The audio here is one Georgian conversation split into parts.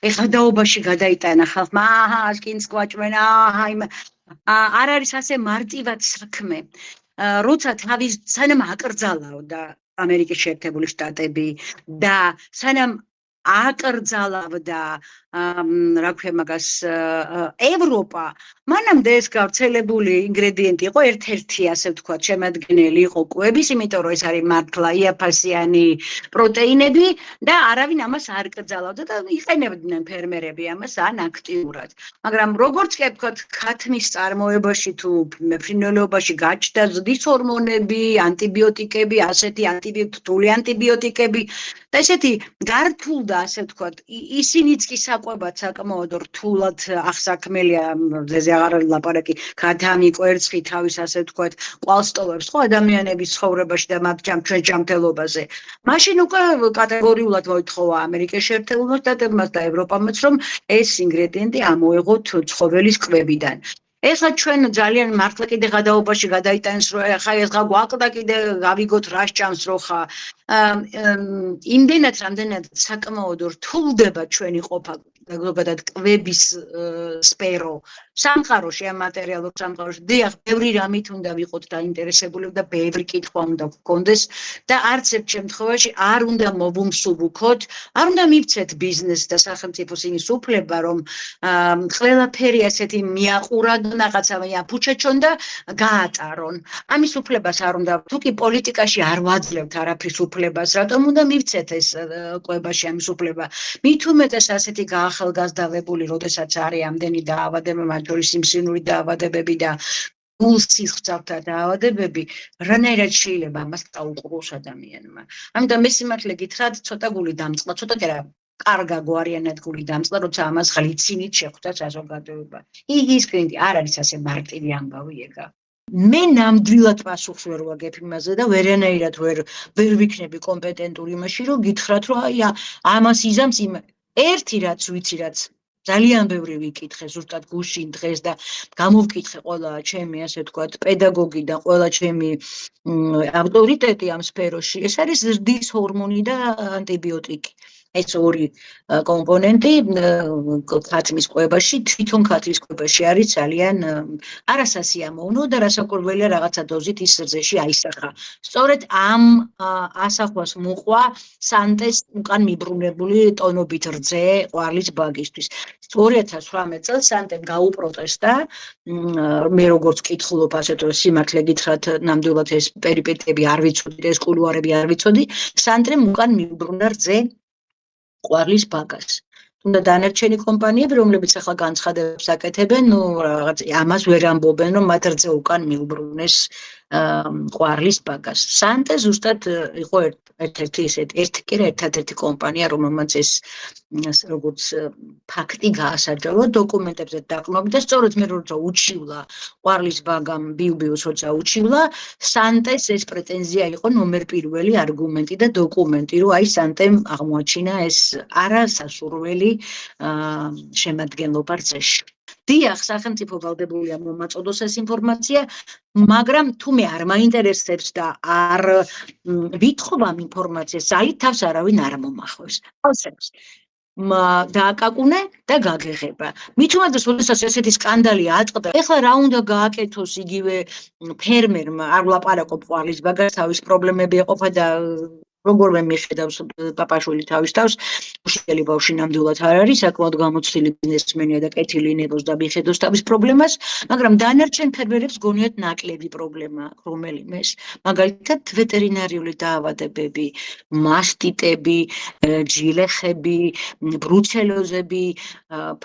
ეხადაობაში გადაიტანა ხალხმა, კინს გვაჭმენ, არ არის ასე მარტივად საქმე. როცა თავის სანამ აკრძალავდა ამერიკის შეერთებული შტატები და სანამ აკრძალავდა რა ქვია მაგას ევროპა, მანამდე ეს გავრცელებული ინგრედიენტი იყო ერთ-ერთი, ასე ვთქვათ, შემადგენელი იყო კვების, იმიტომ რომ ეს არის მართლა იაფასიანი პროტეინები და არავინ ამას არ კრძალავდა და იყენებდნენ ფერმერები ამას ან აქტიურად. მაგრამ როგორც კი ვთქვათ, ქათმის წარმოებაში თუ მეფრინველეობაში გაჩნდა ზრდის ჰორმონები, ანტიბიოტიკები, ასეთი რთული ანტიბიოტიკები და ესეთი გართულდა, ასე ვთქვათ, ისინიც კი საკვებად საკმაოდ რთულად ახსაქმელია, ძეზე აღარ ლაპარაკი, ქათამი, კვერცხი, თავის, ასე ვთქვათ, ყვალსტოვებს ხო ადამიანების ცხოვრებაში და მათ ჩვენ ჯანმრთელობაზე. მაშინ უკვე კატეგორიულად მოითხოვა ამერიკის შეერთებულ შტატებმა და ევროპამაც, რომ ეს ინგრედიენტი ამოეღოთ ცხოველის კვებიდან. ეხლა ჩვენ ძალიან მართლა კიდე გადაობაში გადაიტანეს, რომ ხა ეს გვაყდა კიდე გავიგოთ რა სჭამს რო ხა. იმდენად რამდენად საკმაოდ რთულდება ჩვენი ყოფა ზოგადად კვების სფერო სამყაროში, ამ მატერიალურ სამყაროში. დიახ, ბევრი რამით უნდა ვიყოთ დაინტერესებული და ბევრი კითხვა უნდა გქონდეს და არც ერთ შემთხვევაში არ უნდა მოვუმსუბუქოთ, არ უნდა მივცეთ ბიზნეს და სახელმწიფოს იმის უფლება, რომ ყველაფერი ასეთი მიაყურონ, რაღაცა აფუჩეჩონ და გაატარონ. ამის უფლებას არ უნდა, თუ კი პოლიტიკაში არ ვაძლევთ არაფრის უფლებას, რატომ უნდა მივცეთ ეს კვებაში ამის უფლება? მით უმეტეს ასეთი გაახალგაზრდავებული, როდესაც არის ამდენი დაავადება, მათ შორის სიმსივნური დაავადებები და გულ-სისხლძარღვთა დაავადებები, რანაირად შეიძლება ამას დაუყუროს ადამიანმა. ამიტომ მე სიმართლე გითხრათ, ცოტა გული დამწყლა, ცოტა კი არა, კარგა გვარიანად გული დამწყლა, როცა ამას ღლიცინით შეხვდა საზოგადოება. ის კრინდი არ არის ასე მარტივი ამბავი ეგა. მე ნამდვილად პასუხს ვერ ვაგებ იმაზე და ვერანაირად ვერ ვიქნები კომპეტენტური იმაში, რომ გითხრათ, რომ აი ამას იზამს იმ ერთი რაც ვიცი, რაც ძალიან ბევრი ვიკითხე ზუსტად გუშინ დღეს და გამოვკითხე ყველა ჩემი, ასე ვთქვათ, პედაგოგი და ყველა ჩემი ავტორიტეტი ამ სფეროში. ეს არის ზრდის ჰორმონი და ანტიბიოტიკი. ეს ორი კომპონენტი ქათმის კვებაში, თვითონ ქათმის კვებაში არის ძალიან არასასიამოვნო და რასაკვირველია რაღაცა დოზით ის სრძეში აისახა. სწორედ ამ ასახვას მოყვა სანტეს უკან მიბრუნებული ტონობით რძე ყვარლის ბაგისთვის. 2018 წელს სანტემ გაუპროტესტა, მე როგორც კითხულობ, ასე თუ სიმართლე გითხრათ, ნამდვილად ეს პერიპეტიები არ ვიცოდი, ეს კულუარები არ ვიცოდი, სანტემ უკან მიუბრუნა რძე ყვარლის ბაგას. თუნდაც დანარჩენი კომპანიები, რომლებიც ახლა განცხადებებს აკეთებენ, ნუ რაღაც ამას ვერ ამბობენ, რომ მათ რძე უკან მიუბრუნეს ყვარლის ბაგას. სანტე ზუსტად იყო ერთ-ერთი ერთადერთი კომპანია, რომელმაც ეს როგორც ფაქტი გაასაჯალა დოკუმენტებზე დაყრდნობით და სწორედ მე როცა უჩივლა ყვარლის ბაგამ ბიუბიუს როცა უჩივლა, სანტეს ეს პრეტენზია იყო ნომერ პირველი არგუმენტი და დოკუმენტი, რომ აი სანტემ აღმოაჩინა ეს არასასურველი შემადგენლობა რძეში. დიახ, სახელმწიფო ვალდებულია მომაწოდოს ეს ინფორმაცია, მაგრამ თუ მე არ მაინტერესებს და არ ვითხოვ ამ ინფორმაციას, ძალით თავს არავინ არ მომახვევს. ავსებს დააკაკუნე და გაგეღება. მით უმეტეს, როდესაც ესეთი სკანდალი აწყდა, ეხლა რა უნდა გააკეთოს იგივე ფერმერმა, არ ვლაპარაკობ ყვარლის ბაგას, თავის პრობლემები ეყოფა და როგორმე მიხედავს პაპაშვილი თავის თავს, უშელი ბავშვი ნამდვილად არ არის, საკმაოდ გამოცდილი ბიზნესმენია და კეთილი ნებოს და მიხედავს თავის პრობლემას, მაგრამ დანარჩენ ფერმერებს გონიათ ნაკლები პრობლემა, რომელიმეს, მაგალითად ვეტერინარიული დაავადებები, მასტიტები, ჯილეხები, ბრუცელოზები,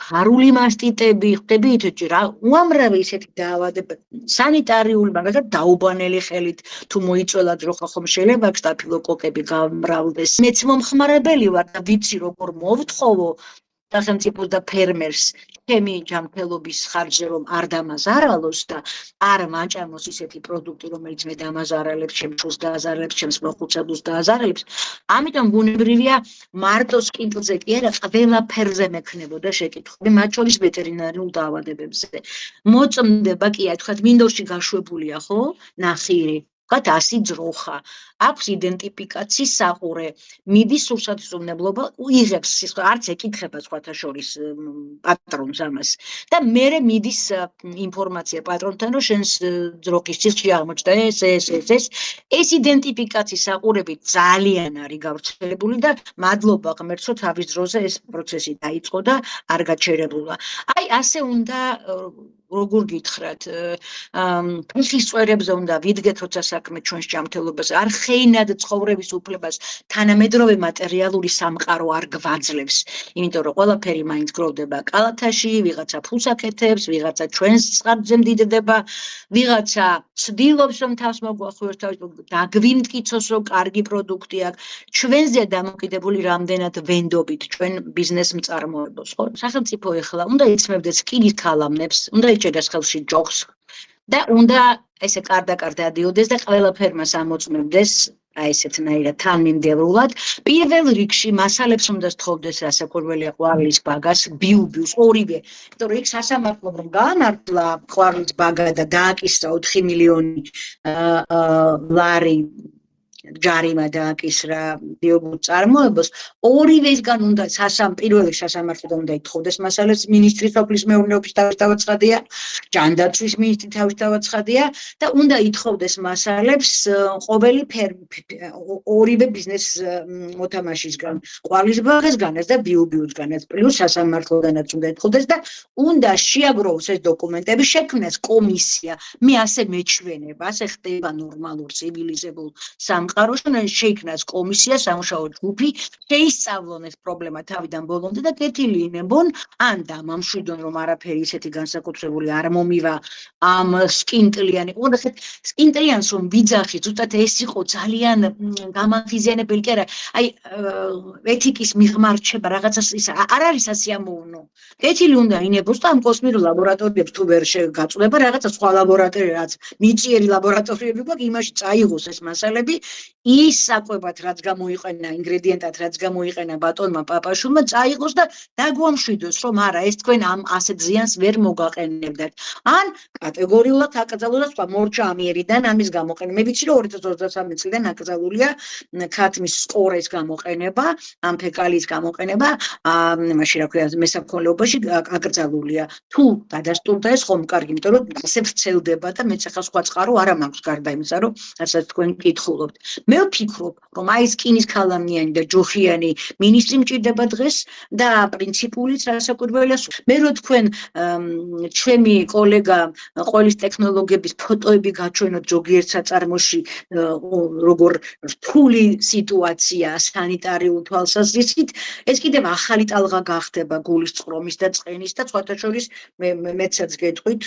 ფარული მასტიტები, ხდებით რა უამრავი ისეთი დაავადებები, სანიტარიული, მაგალითად დაუბანელი ხელით თუ მოიწველად რო ხომ შეიძლება სტაფილოკოკები გამრავლდეს. მეც მომხმარებელი ვარ და ვიცი როგორ მოვთხოვო სახელმწიფოს და ფერმერს ჩემი ჯანმრთელობის ხარჯზე რომ არ დამაზარალოს და არ მაჭამოს ისეთი პროდუქტი, რომელიც მე დამაზარალებს, ჩემს შულს დააზარალებს, ჩემს მოხუცებულს დააზარალებს. ამიტომ ბუნებრივია მარტო სკინტლზე კი არა, ყველაფერზე მექნებოდა შეკითხვები, მათ შორის ვეტერინარიულ დაავადებებზე. მოწმდება კი, თქვათ, მინდორში გაშვებულია, ხო? ნახირი ვთქვათ 100 ძროხა, აქვს იდენტიფიკაციის საყურე, მიდის სურსათმზომნებლობა, იღებს არც ეკითხება სხვათა შორის პატრონს ამას და მერე მიდის ინფორმაცია პატრონთან, რომ შენს ძროხის სიხში აღმოჩნდა ეს იდენტიფიკაციის საყურები ძალიან არის გავრცელებული და მადლობა ღმერთს, რომ თავის დროზე ეს პროცესი დაიწყო და არ გაჩერებულა. აი ასე უნდა როგორ გითხრათ, ფეხის წვერებზე უნდა ვიდგეთ, როცა საქმე ჩვენს ჯანმრთელობას არ ხეინად ცხოვრების უფლებას თანამედროვე მატერიალური სამყარო არ გვაძლევს, იმიტომ რომ ყველაფერი მაინც გროვდება კალათაში, ვიღაცა ფულს აკეთებს, ვიღაცა ჩვენს წყაროზე მდიდდება, ვიღაცა ცდილობს რომ თავს მოგვახვიოს, დაგვიმტკიცოს რომ კარგი პროდუქტი აქვს, ჩვენზე დამოკიდებული რამდენად ვენდობით ჩვენ ბიზნეს მწარმოებელს, ხო? სახელმწიფო ეხლა უნდა იცმევდეს რკინის ქალამნებს, უნდა ეჭერდეს ხელში ჯოხს და უნდა ესე კარდაკარ დადიოდეს და ყველაფერმას ამოწმებდეს აი ესეთნაირად თანმიმდევრულად. პირველ რიგში მასალებს უნდა სთხოვდეს რასაკვირველია ყვავილის ბაგას, ბიუბიუს, ორივე. იმიტომ რომ იქ სასამართლომ რომ გაანართლა ყვავილის ბაგა და დააკისრა 4 მილიონი ლარი ჯარიმა დააკისრა ბიუბიუს წარმოებას, ორივესგან უნდა პირველი სასამართლოდან უნდა ითხოვდეს მასალებს, მინისტრის სოფლის მეურნეობის თავისთავადცხადია, ჯანდაცვის მინისტრი თავისთავადცხადია და უნდა ითხოვდეს მასალებს ყოველი ორივე ბიზნეს მოთამაშისგან, ყვავილის ბაღისგანაც და ბიუბიუსგანაც, პლუს სასამართლოდანაც უნდა ითხოვდეს და უნდა შეაგროვოს ეს დოკუმენტები, შექმნეს კომისია. მე ასე მეჩვენება, ასე ხდება ნორმალურ ცივილიზებულ სამყაროში, შეიქმნას კომისია, სამუშაო ჯგუფი, შეისწავლონ ეს პრობლემა თავიდან ბოლომდე და კეთილინებონ, ან დამამშვიდონ, რომ არაფერი ისეთი განსაკუთრებული არ მომივა ამ სკინტლიანი. უღონდახეთ, სკინტლიანს რომ ვიძახით, ზუსტად ეს იყო ძალიან გამახიზიანებელი, კი არა, აი ეთიკის მიღმარჩება რაღაცას ის არ არის ასიამოვნო. კეთილი უნდა ინებოს და ამ კოსმიურ ლაბორატორიებს თუ ვერ გაწყვეტება რაღაცა სხვა ლაბორატორია, რაც მიწიერი ლაბორატორიები გვაქვს, იმაში წაიღოს ეს მასალები, ის საკვებად რაც გამოიყენა, ინგრედიენტად რაც გამოიყენა ბატონმა პაპაშვილმა, წაიღოს და დაგვამშვიდოს, რომ არა, ეს თქვენ ამ ასეთ ზიანს ვერ მოგაყენებდათ. ან კატეგორიულად აკრძალულდა სხვა მორჩა ამიერიდან ამის გამოყენება. მე ვიცი, რომ 2023 წლიდან აკრძალულია ქათმის სკორეს გამოყენება, ამ ფეკალის გამოყენება, მაშინ რა ქვია, მესაქონლეობაში აკრძალულია. თუ გადასტურდა ეს ხომ კარგი, იმიტომ რომ ასე ვრცელდება და მეც ახლა სხვა წყარო არა მაქვს გარდა იმისა, რომ რასაც თქვენ კითხულობთ. მე ვფიქრობ, რომ აი ეს რკინის ქალამნიანი და ჯოხიანი მინისტრი მჭირდება დღეს და პრინციპულიც რასაკვირველია. მე რო თქვენ ჩემი კოლეგა ყოველის ტექნოლოგიების ფოტოები გაჩვენოთ ზოგიერთ საწარმოში, როგორ რთული სიტუაცია სანიტარიულ თვალსაზრისით, ეს კიდევ ახალი ტალღა გახდება გულის წყრომის და წყენის და სხვათა შორის მეცაც გეტყვით,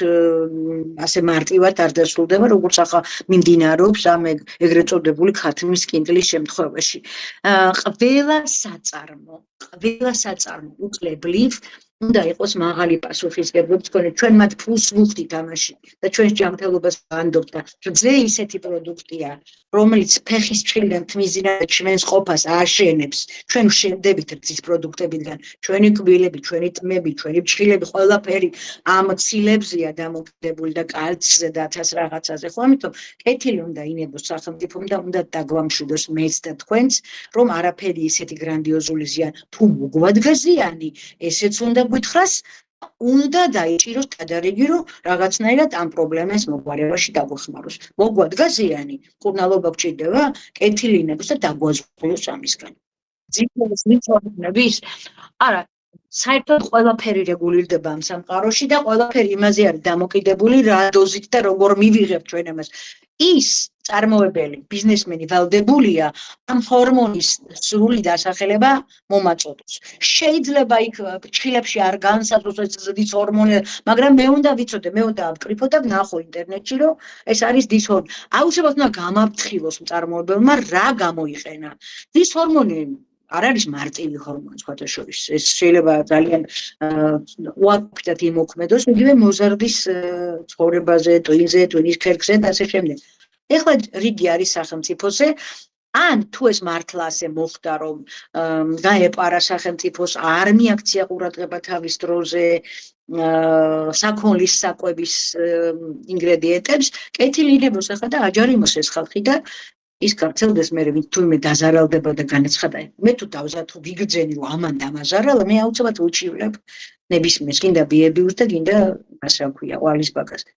ასე მარტივად არ დასრულდება, როგორც ახლა მიმდინარეობს ამ ეგრეთ წოდებული ქათმის სკინტლის შემთხვევაში. ყველა საწარმო უკლებლივ უნდა იყოს მაღალი პასუხისმგებლობის მქონე. ჩვენ მათ ფულს ვუხდით ამაში და ჩვენს ჯანმრთელობას ვანდობთ და რძე ისეთი პროდუქტია, რომელიც ფეხის ჭრილიდან თმიზინად ჩვენს ყოფას აშენებს. ჩვენ შენდებით რძის პროდუქტებიდან, ჩვენი კბილები, ჩვენი ტმები, ჩვენი ჭრილები, ყველაფერი ამ ცილებზეა დამოკიდებული და კალციზე და ათას რაღაცაზე. ხო, ამიტომ კეთილი უნდა ინებოს სახელმწიფომ და უნდა დაგვამშვიდოს მეც და თქვენც, რომ არაფერი ისეთი გრანდიოზული ზიანი თუ მოგვადგა ზიანი, ესეც უნდა გითხრას, უნდა დაიჭიროს დადარიგი, რომ რაღაცნაირად ამ პრობლემას მოგვარებაში დაგვეხმაროს. მოგვადგა ზიანი, მკურნალობა გჭირდება, კეთილი ინებოს და დაგვაზრდოს ამისგან. ძიების მიწოდნების, არა, საერთოდ ყველაფერი რეგულირდება ამ სამყაროში და ყველაფერი იმაზე არის დამოკიდებული, რა დოზით და როგორ მივიღებთ ჩვენ ამას. ის წარმოებელი ბიზნესმენი ვალდებულია ამ ჰორმონის სრული დასახელება მომაწოდოს. შეიძლება იქ ფრჩხილებში არ განსაზღვროს ეს ზრდის ჰორმონი, მაგრამ მე უნდა ვიცოდე, მე უნდა ავკრიფო და ვნახო ინტერნეტში, რომ ეს არის დის ჰორმონი. აუცილებლად უნდა გამაფრთხილოს მწარმოებელმა რა გამოიყენა. დის ჰორმონი არ არის მარტივი ჰორმონი სხვათა შორის. ეს შეიძლება ძალიან უარყოფითად იმოქმედოს იგივე მოზარდის ცხოვრებაზე, ტვინზე, ტვინის ქერქზე და ასე შემდეგ. ეხლა რიგი არის სახელმწიფოზე, ან თუ ეს მართლა ასე მოხდა, რომ გაეპარა სახელმწიფოს არ მიაქცია ყურადღება თავის დროზე საქონლის საკვების ინგრედიენტებს, კეთილი იქნებოდა ხა და აჯარიმოს ეს ხალხი და ის გაქცევდეს მე თუნდაც დაზარალდება და განაცხადა მე თუ დავზა თუ ვიგრძენი რომ ამან დამაზარალა მე აუცილებლად უჩივლებ ნებისმიერს, გინდა ბიებიუს და გინდა ასე რა ქვია, ვალის ბაგას.